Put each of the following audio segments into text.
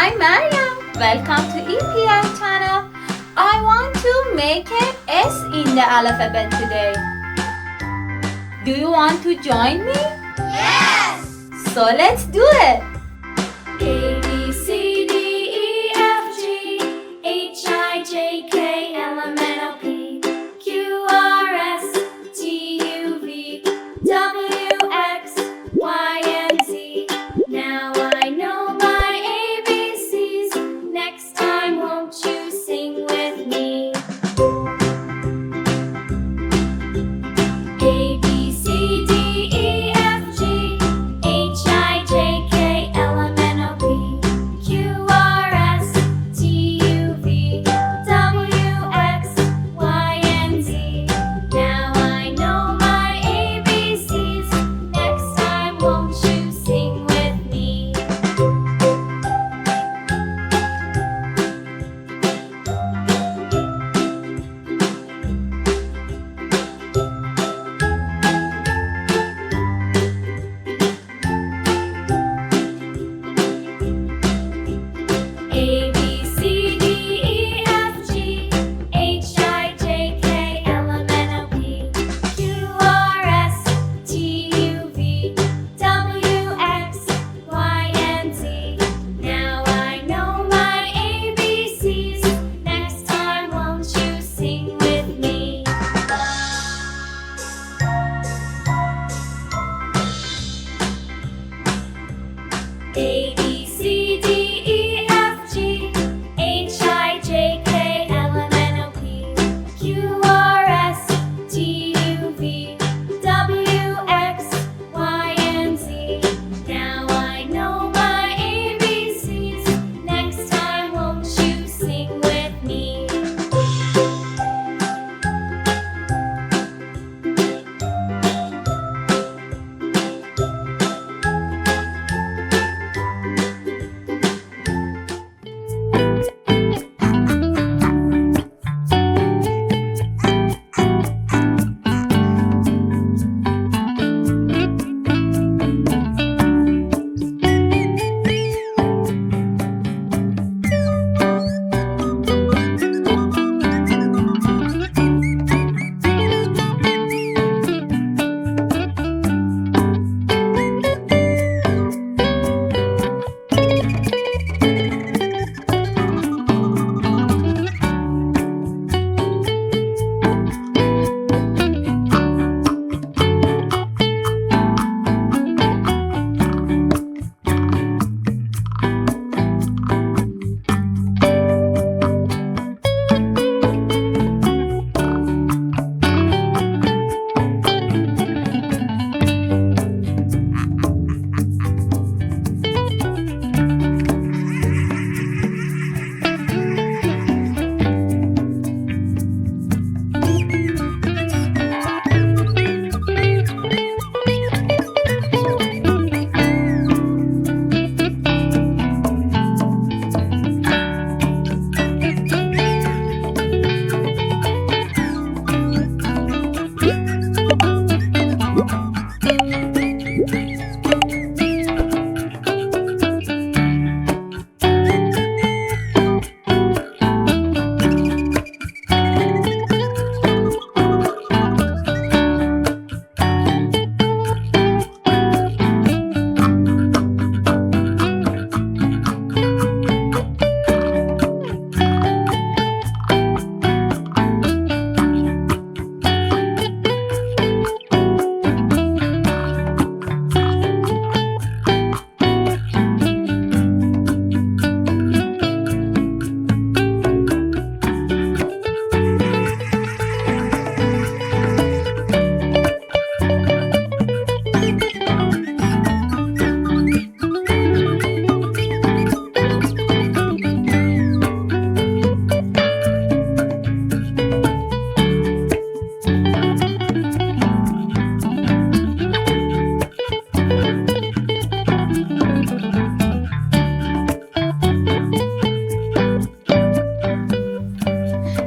I'm Maryam. Welcome to EPI channel. I want to make an S in the alphabet today. Do you want to join me? Yes! So let's do it. A, B, C, D, E, F, G, H, I, J, K, L, M, N, O, P, Q, R, S, T, U, V, W, X, Y, and Z. Now I know my ABCs. Next time, won't you sing with me? A, B, C, D, E, F, G, H, I, J, K, L, M, N, O, P, Q, R, S, T, U, V, W, X, Y, and Z. Now I know my ABCs. Next time, won't you sing with me? A, B, C, D, E, F, G, H, I, J, K, L, M, N, O, P, Q, R, S, T, U, V, W, X, Y, and Z. Now I know my ABCs. Next time, won't you sing with me? A, B, C, D, E, F, G, H, I, J, K, L, M, N, O, P, Q, R, S, T, U, V, W, X, Y, and Z. Now I know my ABCs. Next time, won't you sing with me?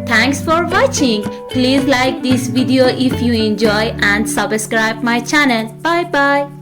Thanks for watching. Please like this video if you enjoy and subscribe my channel. Bye bye.